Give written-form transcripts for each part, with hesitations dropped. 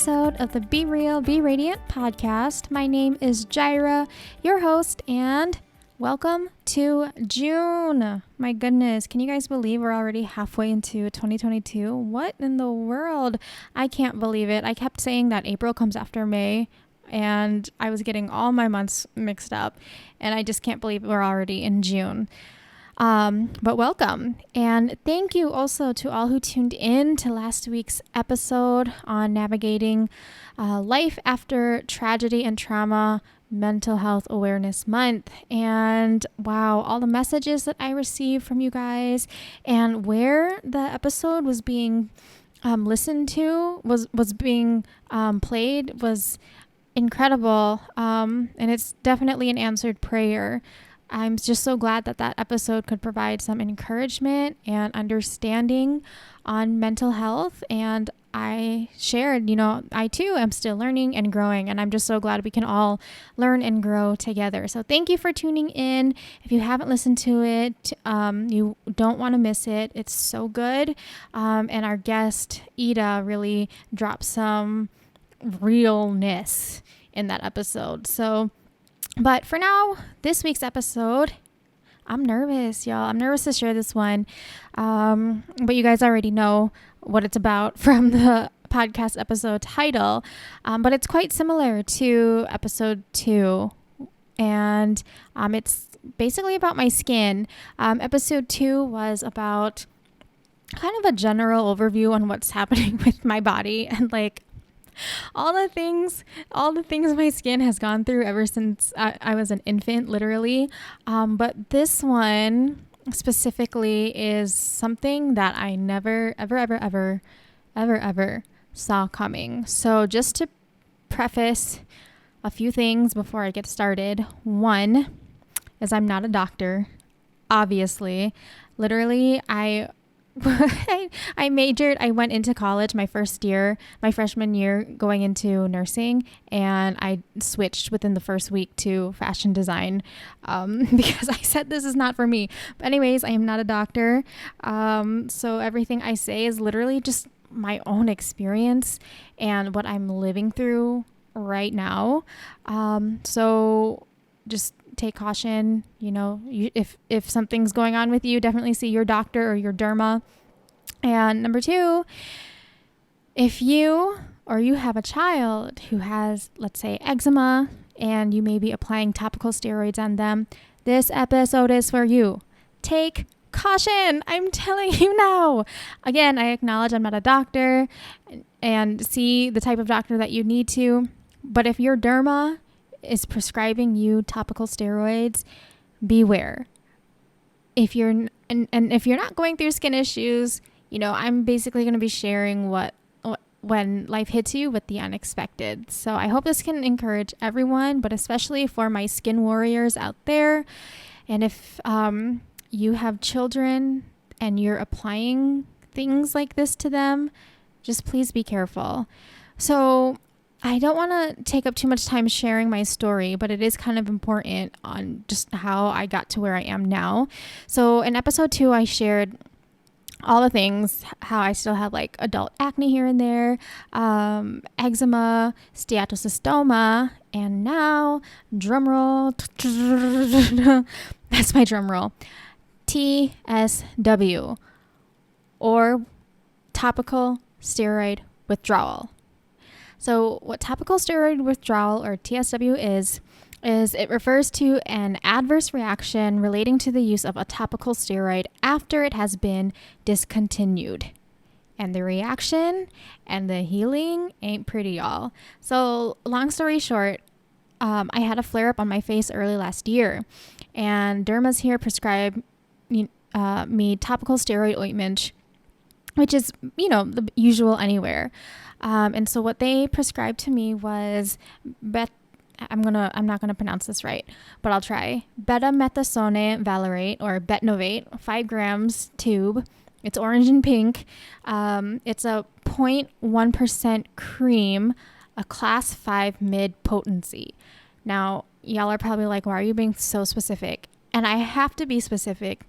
episode of the Be Real, Be Radiant podcast. My name is Jireh, your host, and welcome to June. My goodness, can you guys believe we're already halfway into 2022? What in the world? I can't believe it. I kept saying that April comes after May, and I was getting all my months mixed up, and I just can't believe we're already in June. But welcome, and thank you also to all who tuned in to last week's episode on navigating life after tragedy and trauma, Mental Health Awareness Month. And wow, all the messages that I received from you guys, and where the episode was being listened to, was being played, was incredible. And it's definitely an answered prayer. I'm just so glad that that episode could provide some encouragement and understanding on mental health. And I shared, I too am still learning and growing, and I'm just so glad we can all learn and grow together. So thank you for tuning in. If you haven't listened to it, you don't want to miss it. It's so good. And our guest, Ida, really dropped some realness in that episode. But for now, this week's episode, I'm nervous, y'all. I'm nervous to share this one. But you guys already know what it's about from the podcast episode title. But it's quite similar to episode 2. And it's basically about my skin. Episode 2 was about kind of a general overview on what's happening with my body and all the things my skin has gone through ever since I was an infant, literally. But this one specifically is something that I never, ever saw coming. So just to preface a few things before I get started. One is I'm not a doctor, obviously. Literally, I went into college my freshman year going into nursing, and I switched within the first week to fashion design because I said this is not for me. But anyways, I am not a doctor. So everything I say is literally just my own experience and what I'm living through right now. So just take caution, if something's going on with you, definitely see your doctor or your derma. And number 2, if you have a child who has, let's say, eczema, and you may be applying topical steroids on them, this episode is for you. Take caution. I'm telling you now. Again, I acknowledge I'm not a doctor, and see the type of doctor that you need to. But if your derma is prescribing you topical steroids, beware. If you're not going through skin issues, I'm basically going to be sharing when life hits you with the unexpected. So I hope this can encourage everyone, but especially for my skin warriors out there. And if you have children and you're applying things like this to them, just please be careful. So I don't want to take up too much time sharing my story, but it is kind of important on just how I got to where I am now. So in episode 2, I shared all the things, how I still have adult acne here and there, eczema, steatocystoma, and now, drumroll, that's my drum roll, TSW, or Topical Steroid Withdrawal. So what topical steroid withdrawal, or TSW, is it refers to an adverse reaction relating to the use of a topical steroid after it has been discontinued. And the reaction and the healing ain't pretty, y'all. So long story short, I had a flare-up on my face early last year, and dermas here prescribed me topical steroid ointment, which is, the usual anywhere. And so what they prescribed to me was I'm not gonna pronounce this right, but I'll try. Betamethasone valerate, or Betnovate, 5 grams tube. It's orange and pink. It's a 0.1% cream, a class 5 mid potency. Now, y'all are probably like, why are you being so specific? And I have to be specific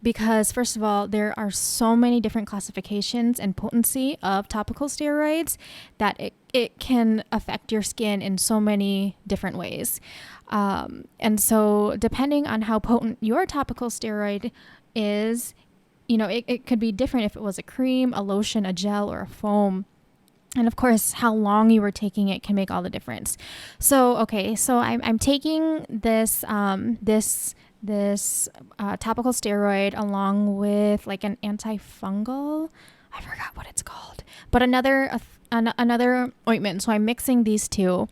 because, first of all, there are so many different classifications and potency of topical steroids that it can affect your skin in so many different ways. And so depending on how potent your topical steroid is, it could be different if it was a cream, a lotion, a gel, or a foam. And of course, how long you were taking it can make all the difference. So, I'm taking this topical steroid along with like an antifungal. I forgot what it's called, but another ointment. So I'm mixing these two,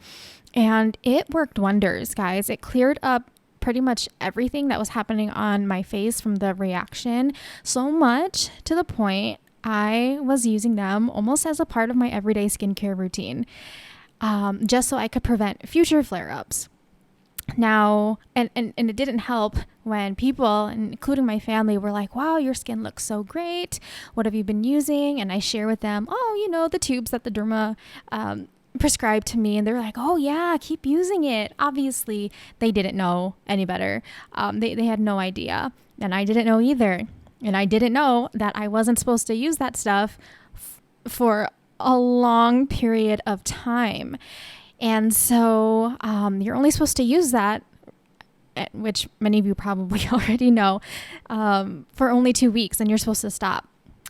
and it worked wonders, guys. It cleared up pretty much everything that was happening on my face from the reaction, so much to the point I was using them almost as a part of my everyday skincare routine, just so I could prevent future flare-ups. Now, and it didn't help when people, including my family, were like, wow, your skin looks so great. What have you been using? And I share with them, the tubes that the derma prescribed to me. And they're like, oh yeah, keep using it. Obviously, they didn't know any better. They had no idea. And I didn't know either. And I didn't know that I wasn't supposed to use that stuff for a long period of time. And so you're only supposed to use that, which many of you probably already know, for only 2 weeks, and you're supposed to stop.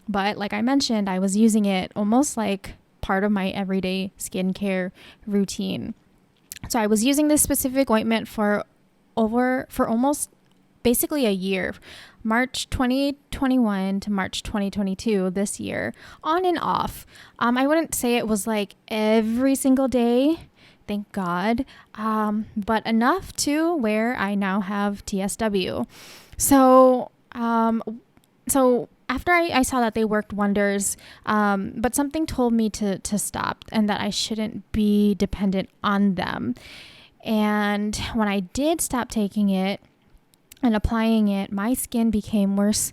But like I mentioned, I was using it almost like part of my everyday skincare routine. So I was using this specific ointment for almost basically a year, March 2021 to March 2022 this year, on and off. I wouldn't say it was like every single day, thank God, but enough to where I now have TSW. So after I saw that they worked wonders, but something told me to stop and that I shouldn't be dependent on them. And when I did stop taking it and applying it, my skin became worse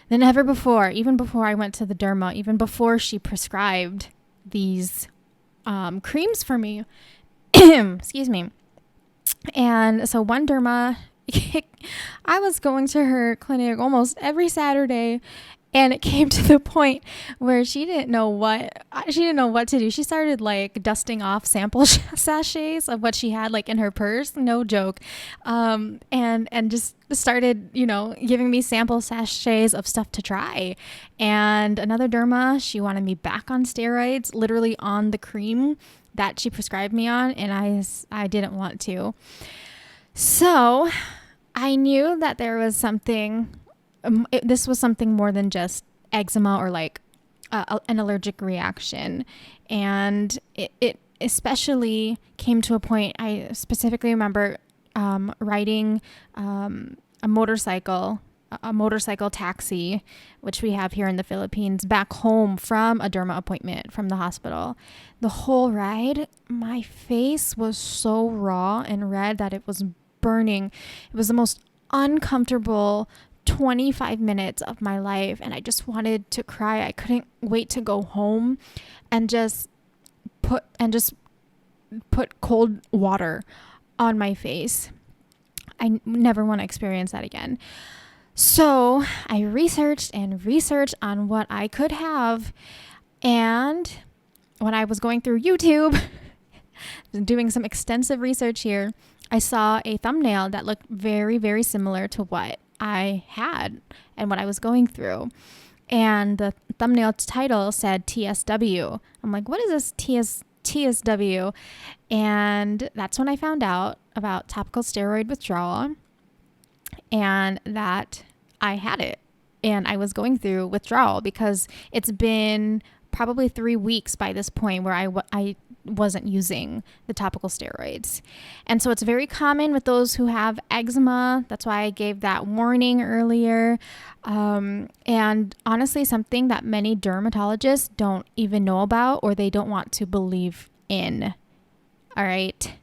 than ever before, even before I went to the derma, even before she prescribed these creams for me. Excuse me. And so one derma, I was going to her clinic almost every Saturday, and it came to the point where she didn't know what to do. She started like dusting off sample sachets of what she had like in her purse, no joke, and just started giving me sample sachets of stuff to try. And another derma, she wanted me back on steroids, literally on the cream that she prescribed me on, and I didn't want to. So I knew that there was something. This was something more than just eczema or like an allergic reaction. And it especially came to a point, I specifically remember riding a motorcycle taxi, which we have here in the Philippines, back home from a derma appointment from the hospital. The whole ride, my face was so raw and red that it was burning. It was the most uncomfortable 25 minutes of my life, and I just wanted to cry. I couldn't wait to go home and just put cold water on my face. I never want to experience that again. So I researched on what I could have, and when I was going through YouTube, doing some extensive research here, I saw a thumbnail that looked very, very similar to what I had and what I was going through. And the thumbnail title said TSW. I'm like, what is this TSW? And that's when I found out about topical steroid withdrawal and that I had it. And I was going through withdrawal because it's been probably 3 weeks by this point where I wasn't using the topical steroids. And so it's very common with those who have eczema. That's why I gave that warning earlier. And honestly, something that many dermatologists don't even know about or they don't want to believe in. All right.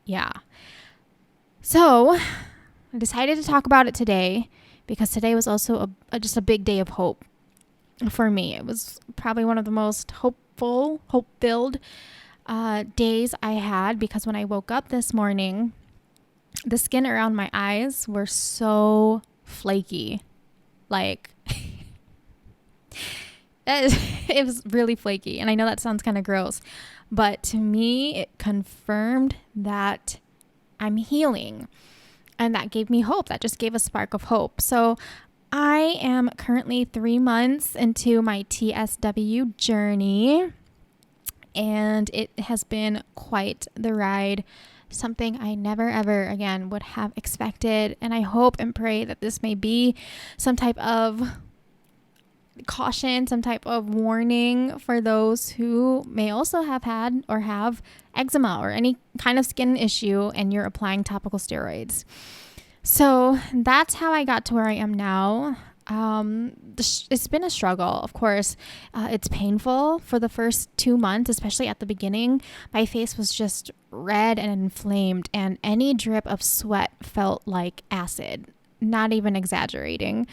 Yeah. So I decided to talk about it today because today was also just a big day of hope for me. It was probably one of the most hope-filled days I had, because when I woke up this morning, the skin around my eyes were so flaky. Like, it was really flaky. And I know that sounds kind of gross, but to me, it confirmed that I'm healing. And that gave me hope. That just gave a spark of hope. So I am currently 3 months into my TSW journey, and it has been quite the ride. Something I never ever again would have expected. And I hope and pray that this may be some type of caution, some type of warning for those who may also have had or have eczema or any kind of skin issue and you're applying topical steroids. So that's how I got to where I am now. It's been a struggle, of course. It's painful for the first 2 months, especially at the beginning. My face was just red and inflamed, and any drip of sweat felt like acid. Not even exaggerating.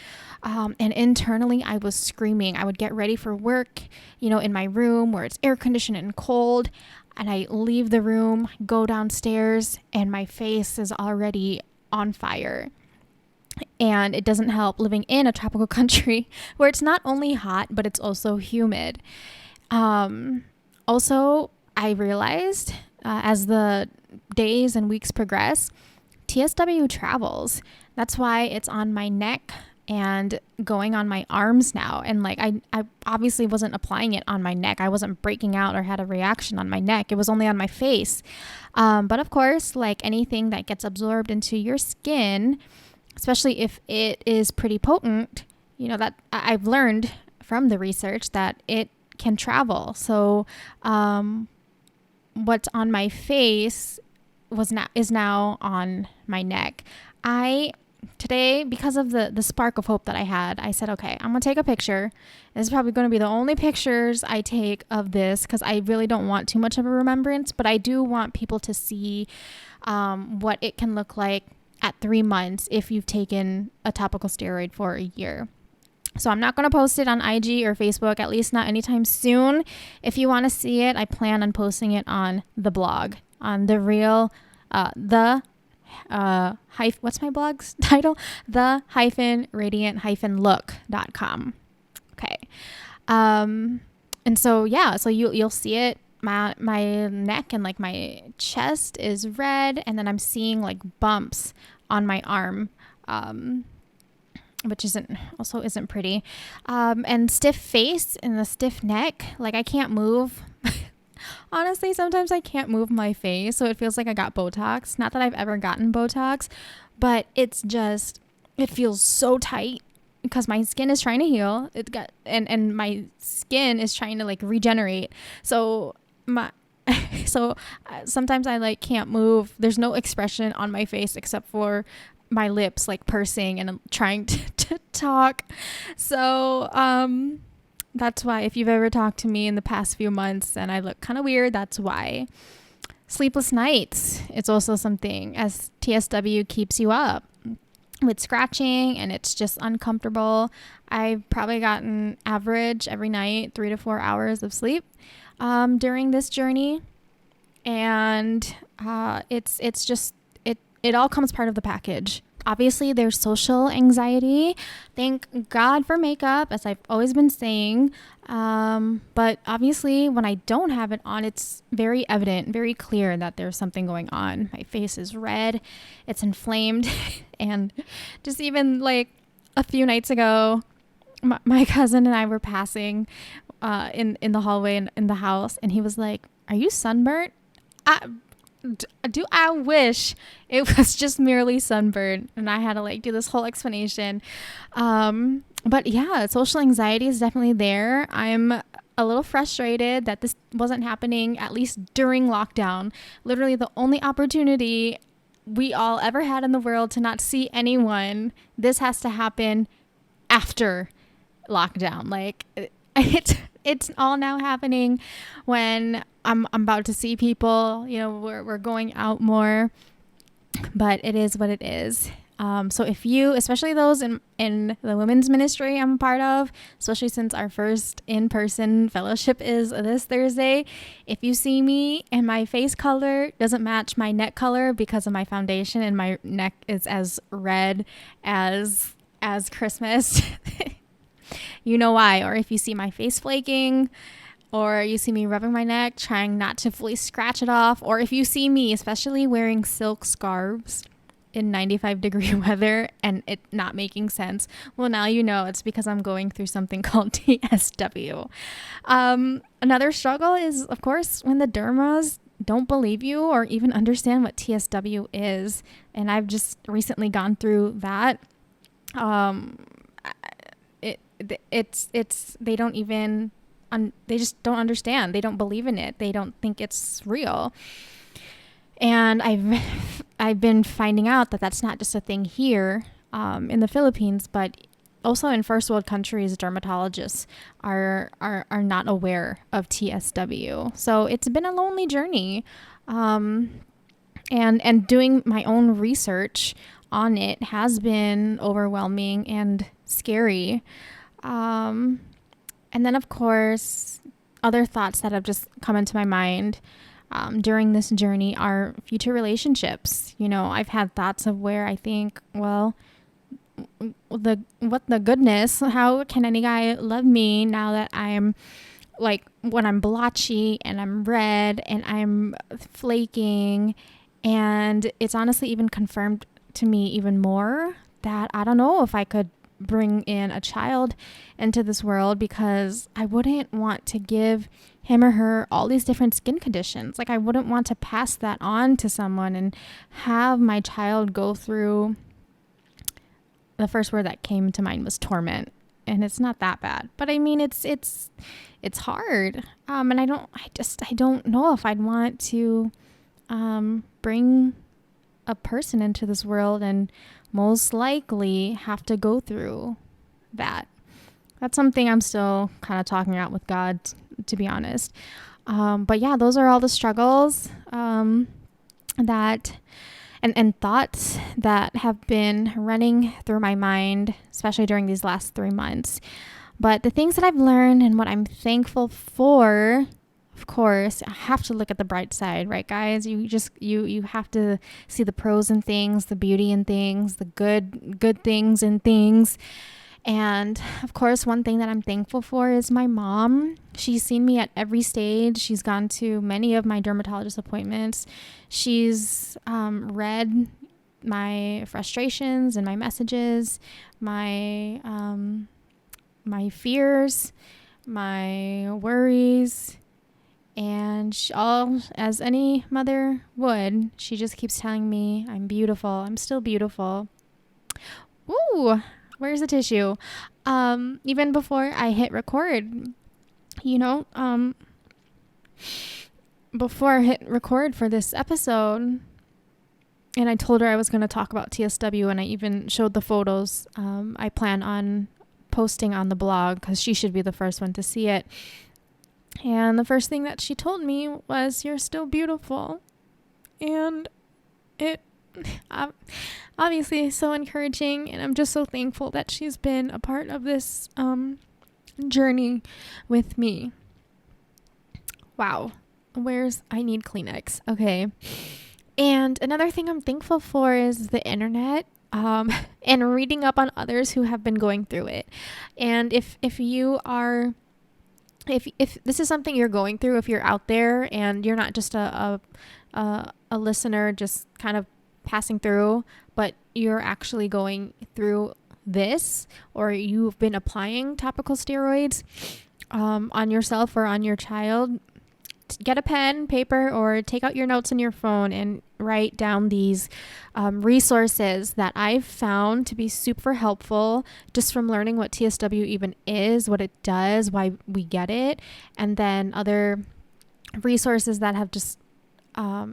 And internally, I was screaming. I would get ready for work, in my room where it's air conditioned and cold. And I leave the room, go downstairs, and my face is already on fire. And it doesn't help living in a tropical country where it's not only hot, but it's also humid. Also, I realized as the days and weeks progress, TSW travels. That's why it's on my neck and going on my arms now. And I obviously wasn't applying it on my neck. I wasn't breaking out or had a reaction on my neck. It was only on my face. But of course, like anything that gets absorbed into your skin, especially if it is pretty potent, that I've learned from the research that it can travel. So what's on my face is now on my neck. Today, because of the spark of hope that I had, I said, okay, I'm going to take a picture. This is probably going to be the only pictures I take of this because I really don't want too much of a remembrance, but I do want people to see what it can look like at 3 months if you've taken a topical steroid for a year. So I'm not going to post it on IG or Facebook, at least not anytime soon. If you want to see it, I plan on posting it on the blog, on the real, what's my blog's title? The-radiant-look.com. Okay. And so, so you'll see it. My neck and like my chest is red, and then I'm seeing like bumps on my arm, which isn't pretty. And stiff face and the stiff neck, like I can't move. Honestly, sometimes I can't move my face, so it feels like I got Botox. Not that I've ever gotten Botox, but it feels so tight because my skin is trying to heal. And my skin is trying to like regenerate. So sometimes I can't move. There's no expression on my face except for my lips like pursing and I'm trying to talk. So, that's why if you've ever talked to me in the past few months and I look kind of weird, that's why. Sleepless nights. It's also something as TSW keeps you up with scratching and it's just uncomfortable. I've probably gotten average every night 3 to 4 hours of sleep during this journey. And it all comes part of the package. Obviously, there's social anxiety. Thank God for makeup, as I've always been saying. But obviously, when I don't have it on, it's very evident, very clear that there's something going on. My face is red. It's inflamed. And just even like a few nights ago, my cousin and I were passing in the hallway in the house. And he was like, "Are you sunburnt?" I wish it was just merely sunburn, and I had to do this whole explanation. But yeah, social anxiety is definitely there. I'm a little frustrated that this wasn't happening, at least during lockdown. Literally the only opportunity we all ever had in the world to not see anyone. This has to happen after lockdown. It's all now happening when I'm about to see people. We're going out more, but it is what it is. So if you, especially those in the women's ministry I'm a part of, especially since our first in-person fellowship is this Thursday, if you see me and my face color doesn't match my neck color because of my foundation and my neck is as red as Christmas, you know why. Or if you see my face flaking, or you see me rubbing my neck, trying not to fully scratch it off, or if you see me, especially wearing silk scarves in 95-degree weather and it not making sense, well, now you know it's because I'm going through something called TSW. Another struggle is, of course, when the dermas don't believe you or even understand what TSW is. And I've just recently gone through that. It's they don't even they just don't understand. They don't believe in it. They don't think it's real. And I've been finding out that that's not just a thing here in the Philippines, but also in first world countries, dermatologists are not aware of TSW. So it's been a lonely journey. And doing my own research on it has been overwhelming and scary. And then, of course, other thoughts that have just come into my mind during this journey are future relationships. You know, I've had thoughts of where I think, well, what the goodness, how can any guy love me now that I'm like, when I'm blotchy and I'm red and I'm flaking, and it's honestly even confirmed to me even more that I don't know if I could bring in a child into this world, because I wouldn't want to give him or her all these different skin conditions. Like, I wouldn't want to pass that on to someone and have my child go through, the first word that came to mind was torment, and it's not that bad, but I mean it's hard. And I don't know if I'd want to bring a person into this world and most likely have to go through that. That's something I'm still kind of talking out with God, to be honest. But yeah, those are all the struggles that and thoughts that have been running through my mind, especially during these last 3 months. But the things that I've learned and what I'm thankful for, of course, I have to look at the bright side, right, guys? You have to see the pros in things, the beauty in things, the good things in things. And of course, one thing that I'm thankful for is my mom. She's seen me at every stage. She's gone to many of my dermatologist appointments. She's read my frustrations and my messages, my fears, my worries. And as any mother would, she just keeps telling me I'm beautiful. I'm still beautiful. Ooh, where's the tissue? Even before I hit record, before I hit record for this episode, and I told her I was going to talk about TSW, and I even showed the photos I plan on posting on the blog, because she should be the first one to see it. And the first thing that she told me was, "You're still beautiful." And it obviously is so encouraging, and I'm just so thankful that she's been a part of this journey with me. Wow. I need Kleenex. Okay. And another thing I'm thankful for is the internet. And reading up on others who have been going through it. And if this is something you're going through, if you're out there and you're not just a listener just kind of passing through, but you're actually going through this, or you've been applying topical steroids on yourself or on your child, get a pen, paper, or take out your notes on your phone and write down these resources that I've found to be super helpful, just from learning what TSW even is, what it does, why we get it, and then other resources that have just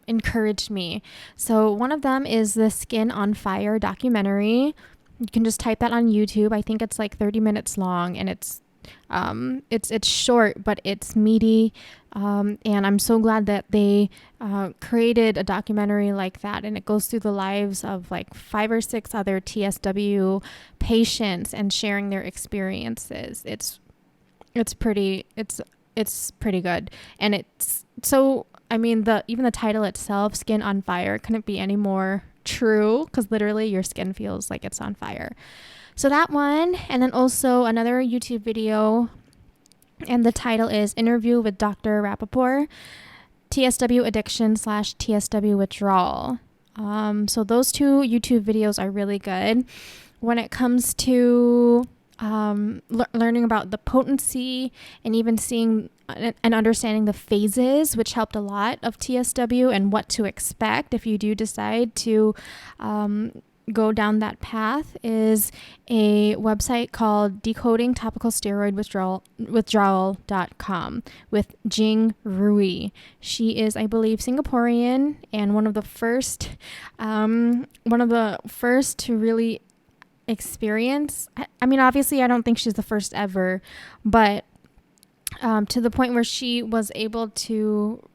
encouraged me. So one of them is the Skin on Fire documentary. You can just type that on YouTube. I think it's like 30 minutes long, and it's short, but it's meaty. And I'm so glad that they created a documentary like that, and it goes through the lives of like 5 or 6 other TSW patients and sharing their experiences. It's pretty good. And it's so, I mean, even the title itself, Skin on Fire, couldn't be any more true, because literally your skin feels like it's on fire. So that one, and then also another YouTube video And the title is Interview with Dr. Rappaport, TSW Addiction / TSW Withdrawal. So those two YouTube videos are really good. When it comes to learning about the potency and even seeing and understanding the phases, which helped a lot of TSW and what to expect if you do decide to go down that path, is a website called Decoding Topical Steroid Withdrawal.com with Jing Rui. She is, I believe, Singaporean and one of the first to really experience. I mean, obviously, I don't think she's the first ever, but to the point where she was able to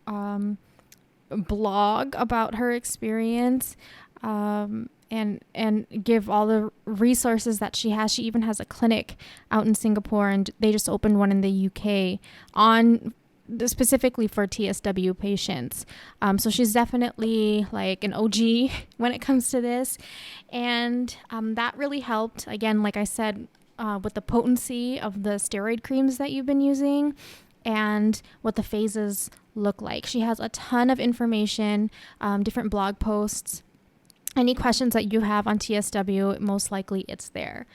blog about her experience, and give all the resources that she has. She even has a clinic out in Singapore, and they just opened one in the UK specifically for TSW patients. So she's definitely like an OG when it comes to this. And that really helped, again, like I said, with the potency of the steroid creams that you've been using and what the phases look like. She has a ton of information, different blog posts. Any questions that you have on TSW, most likely it's there.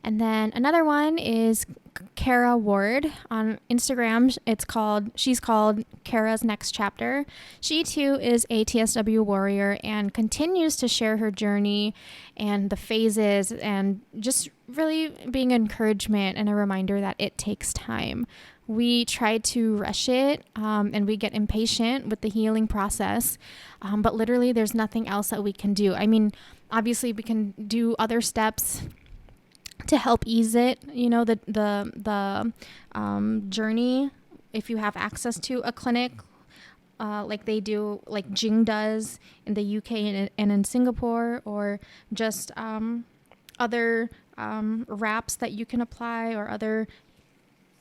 And then another one is Kara Ward on Instagram. She's called Kara's Next Chapter. She too is a TSW warrior and continues to share her journey and the phases, and just really being encouragement and a reminder that it takes time. We try to rush it, and we get impatient with the healing process, but literally there's nothing else that we can do. I mean, obviously we can do other steps to help ease it, the journey. If you have access to a clinic, like they do, like Jing does in the UK and in Singapore, or just other wraps that you can apply, or other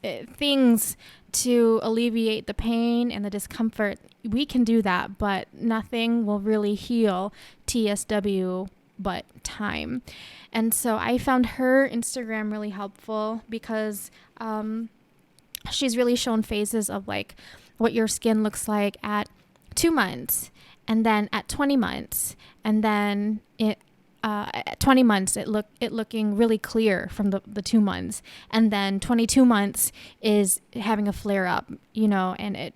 things to alleviate the pain and the discomfort, we can do that, but nothing will really heal TSW but time. And so I found her Instagram really helpful because she's really shown phases of like what your skin looks like at 2 months, and then at 20 months, and then at 20 months it looking really clear from the 2 months, and then 22 months is having a flare up, and it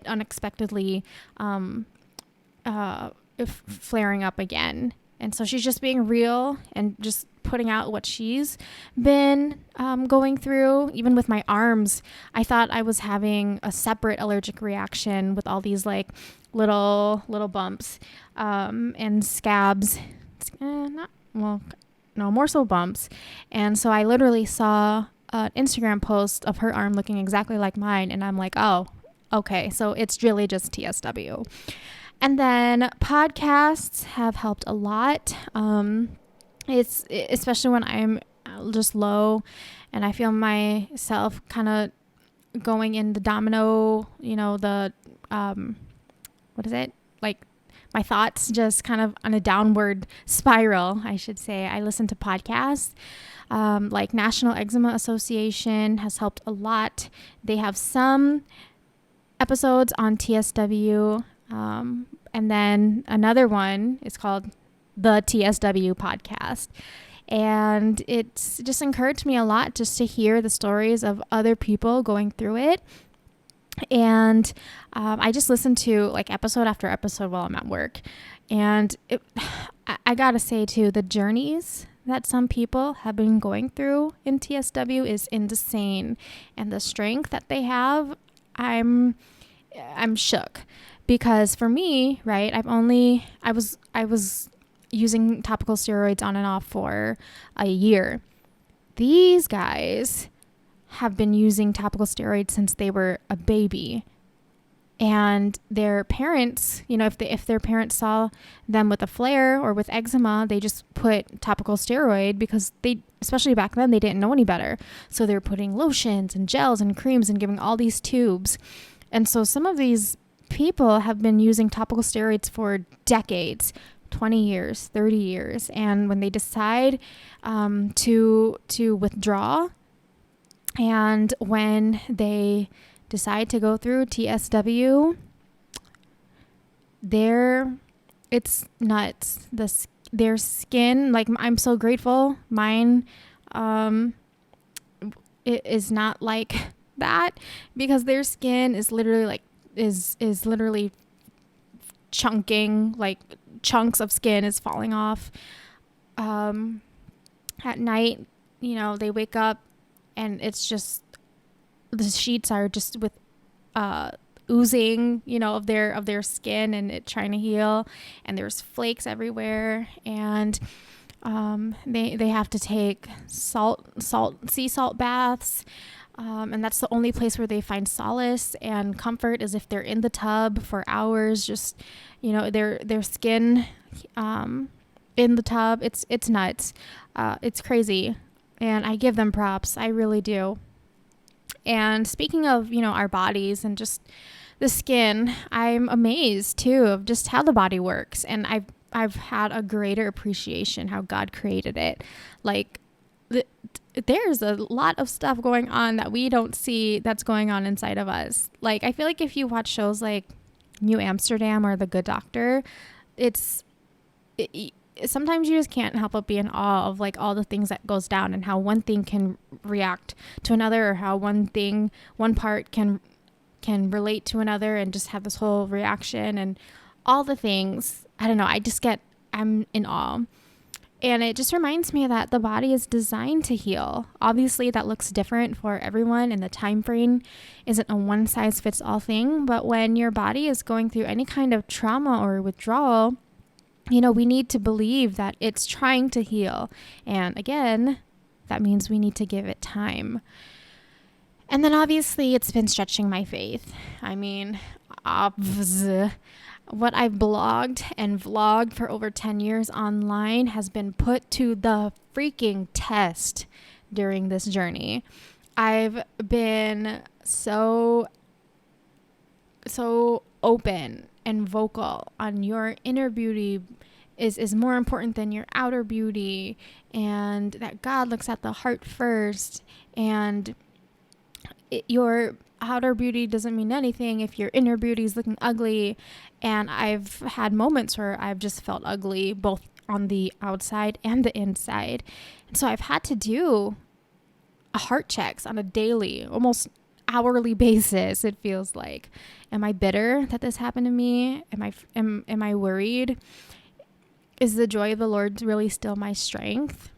unexpectedly flaring up again. And so she's just being real and just putting out what she's been going through. Even with my arms, I thought I was having a separate allergic reaction with all these like little bumps and scabs. More so bumps. And so I literally saw an Instagram post of her arm looking exactly like mine, and I'm like, oh, okay, so it's really just TSW. And then podcasts have helped a lot. It's especially when I'm just low and I feel myself kind of going in the domino, what is it? Like my thoughts just kind of on a downward spiral, I should say. I listen to podcasts. Like National Eczema Association has helped a lot. They have some episodes on TSW. And then another one is called the TSW podcast. And it's just encouraged me a lot just to hear the stories of other people going through it. And I just listen to like episode after episode while I'm at work. And I gotta say too, the journeys that some people have been going through in TSW is insane. And the strength that they have, I'm shook. Because for me, right, I was using topical steroids on and off for a year. These guys have been using topical steroids since they were a baby. And their parents, if their parents saw them with a flare or with eczema, they just put topical steroid because especially back then, they didn't know any better. So they were putting lotions and gels and creams and giving all these tubes. And so some of these people have been using topical steroids for decades, 20 years, 30 years. And when they decide to withdraw, And when they decide to go through TSW, it's nuts. Their skin, like, I'm so grateful. Mine, it is not like that, because their skin is literally like, is literally chunking, like chunks of skin is falling off. At night, they wake up and it's just, the sheets are just with oozing, of their skin, and it trying to heal, and there's flakes everywhere, and they have to take sea salt baths, and that's the only place where they find solace and comfort, is if they're in the tub for hours, just their skin in the tub. It's nuts. It's crazy, and I give them props. I really do. And speaking of, our bodies and just the skin, I'm amazed too of just how the body works. And I've had a greater appreciation how God created it. Like, there's a lot of stuff going on that we don't see that's going on inside of us. Like, I feel like if you watch shows like New Amsterdam or The Good Doctor, sometimes you just can't help but be in awe of like all the things that goes down, and how one thing can react to another, or how one part can relate to another, and just have this whole reaction and all the things. I don't know. I'm in awe. And it just reminds me that the body is designed to heal. Obviously, that looks different for everyone, and the time frame isn't a one size fits all thing. But when your body is going through any kind of trauma or withdrawal, we need to believe that it's trying to heal. And again, that means we need to give it time. And then obviously it's been stretching my faith. I mean, what I've blogged and vlogged for over 10 years online has been put to the freaking test during this journey. I've been so open and vocal on your inner beauty is more important than your outer beauty, and that God looks at the heart first, and your outer beauty doesn't mean anything if your inner beauty is looking ugly. And I've had moments where I've just felt ugly, both on the outside and the inside. And so I've had to do heart checks on a daily, almost hourly basis. It feels like, am I bitter that this happened to me? Am I worried? Is the joy of the Lord really still my strength?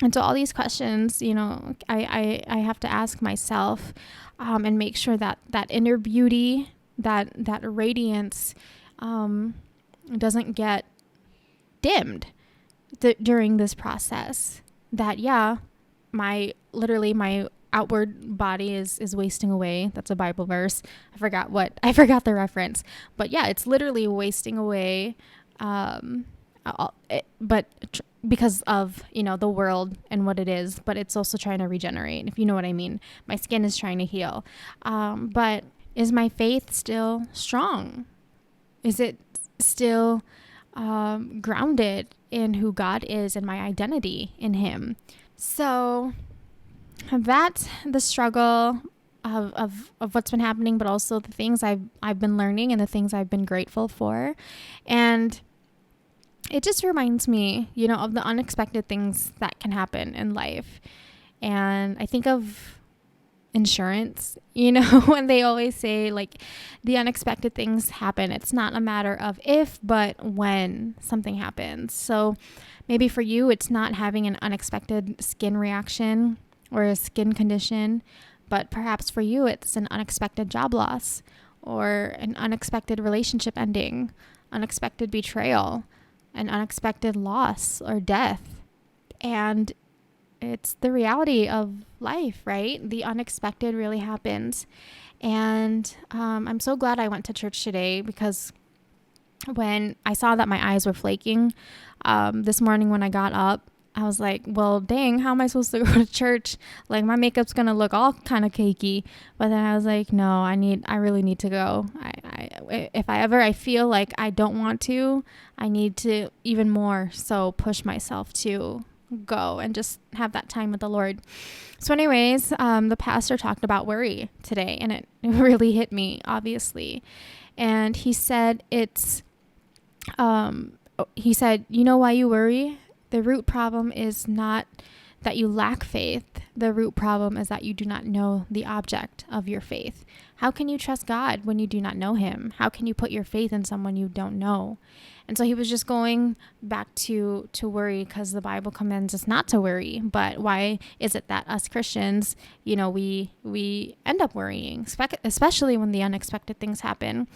And so all these questions, I have to ask myself, and make sure that inner beauty, that radiance, doesn't get dimmed during this process. That, my outward body is wasting away. That's a Bible verse. I forgot the reference, but it's literally wasting away. Because of, the world and what it is, but it's also trying to regenerate, if you know what I mean. My skin is trying to heal. But is my faith still strong? Is it still grounded in who God is and my identity in Him? So that's the struggle of what's been happening, but also the things I've been learning and the things I've been grateful for. And it just reminds me, of the unexpected things that can happen in life. And I think of insurance, when they always say, like, the unexpected things happen. It's not a matter of if, but when something happens. So maybe for you, it's not having an unexpected skin reaction or a skin condition, but perhaps for you, it's an unexpected job loss, or an unexpected relationship ending, unexpected betrayal, an unexpected loss or death. And it's the reality of life, right? The unexpected really happens. And I'm so glad I went to church today, because when I saw that my eyes were flaking this morning when I got up, I was like, well, dang, how am I supposed to go to church? Like, my makeup's going to look all kind of cakey. But then I was like, no, I really need to go. If I feel like I don't want to, I need to even more so push myself to go and just have that time with the Lord. So anyways, the pastor talked about worry today, and it really hit me, obviously. And he said you know why you worry? The root problem is not that you lack faith. The root problem is that you do not know the object of your faith. How can you trust God when you do not know him? How can you put your faith in someone you don't know? And so he was just going back to worry, because the Bible commands us not to worry. But why is it that us Christians, we end up worrying, especially when the unexpected things happen?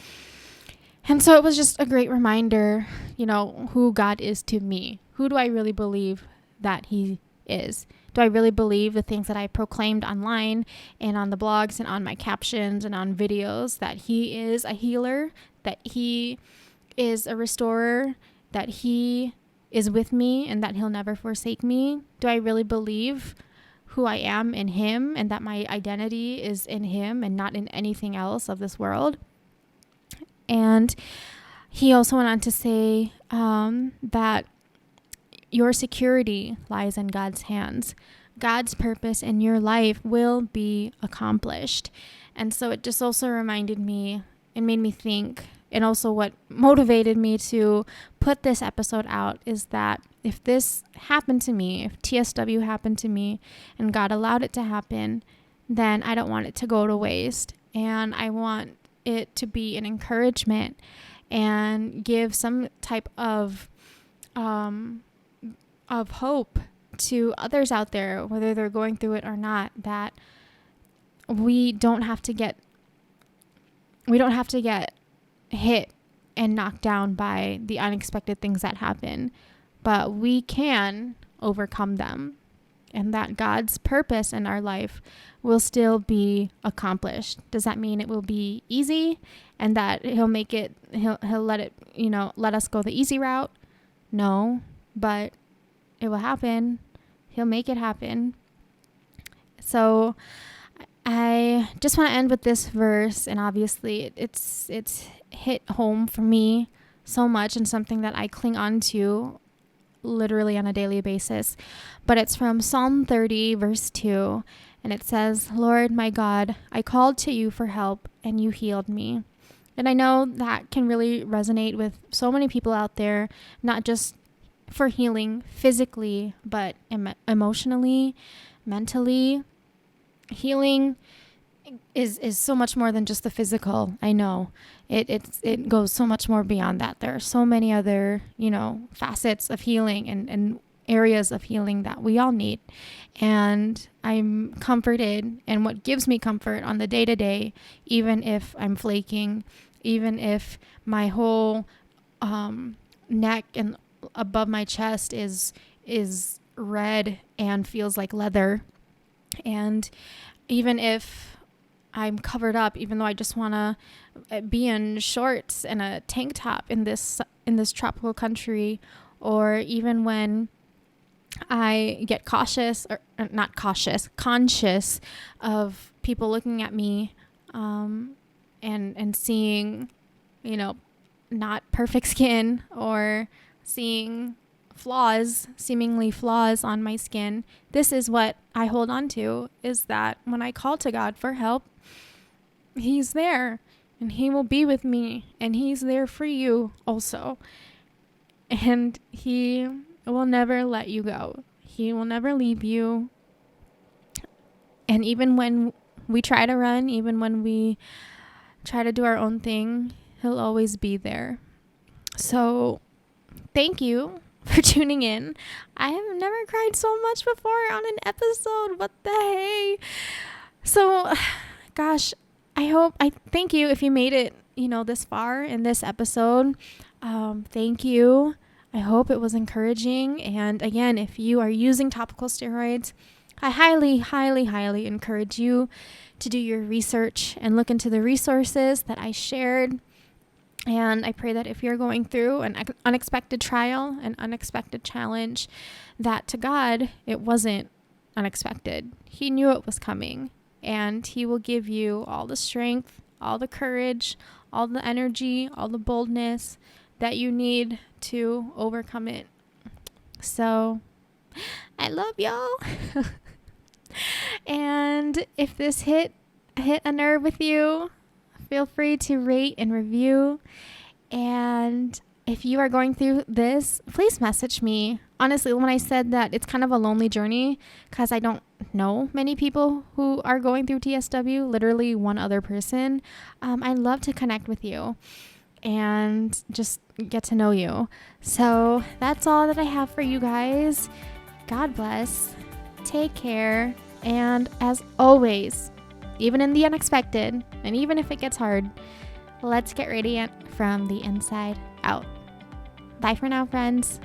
And so it was just a great reminder, who God is to me. Who do I really believe that he is? Do I really believe the things that I proclaimed online and on the blogs and on my captions and on videos, that he is a healer, that he is a restorer, that he is with me, and that he'll never forsake me? Do I really believe who I am in him, and that my identity is in him and not in anything else of this world? And he also went on to say that your security lies in God's hands. God's purpose in your life will be accomplished. And so it just also reminded me, it made me think, and also what motivated me to put this episode out is that if this happened to me, if TSW happened to me and God allowed it to happen, then I don't want it to go to waste. And I want it to be an encouragement and give some type of hope to others out there, whether they're going through it or not, that we don't have to get hit and knocked down by the unexpected things that happen, but we can overcome them, and that God's purpose in our life will still be accomplished. Does that mean it will be easy and that he'll let it, let us go the easy route? No, but it will happen. He'll make it happen. So I just want to end with this verse, and obviously it's hit home for me so much, and something that I cling on to literally on a daily basis. But it's from Psalm 30 verse 2, and it says, "Lord my God, I called to you for help and you healed me." And I know that can really resonate with so many people out there, not just for healing physically, but emotionally, mentally. Healing is so much more than just the physical. I know it goes so much more beyond that. There are so many other, facets of healing and areas of healing that we all need. And I'm comforted, and what gives me comfort on the day-to-day, even if I'm flaking, even if my whole neck and above my chest is red and feels like leather, and even if I'm covered up, even though I just want to be in shorts and a tank top in this tropical country, or even when I get conscious of people looking at me and seeing, not perfect skin, or seeing seemingly flaws on my skin. This is what I hold on to, is that when I call to God for help, he's there, and he will be with me, and he's there for you also. And he will never let you go. He will never leave you. And even when we try to run, even when we try to do our own thing, he'll always be there. So thank you for tuning in. I have never cried so much before on an episode. What the hey? So, gosh, I thank you if you made it, this far in this episode. Thank you. I hope it was encouraging. And again, if you are using topical steroids, I highly, highly, highly encourage you to do your research and look into the resources that I shared. And I pray that if you're going through an unexpected trial, an unexpected challenge, that to God, it wasn't unexpected. He knew it was coming, and he will give you all the strength, all the courage, all the energy, all the boldness that you need to overcome it. So I love y'all. And if this hit a nerve with you, feel free to rate and review. And if you are going through this, please message me. Honestly, when I said that it's kind of a lonely journey because I don't know many people who are going through TSW, literally one other person, I'd love to connect with you and just get to know you. So that's all that I have for you guys. God bless. Take care. And as always, even in the unexpected, and even if it gets hard, let's get radiant from the inside out. Bye for now, friends.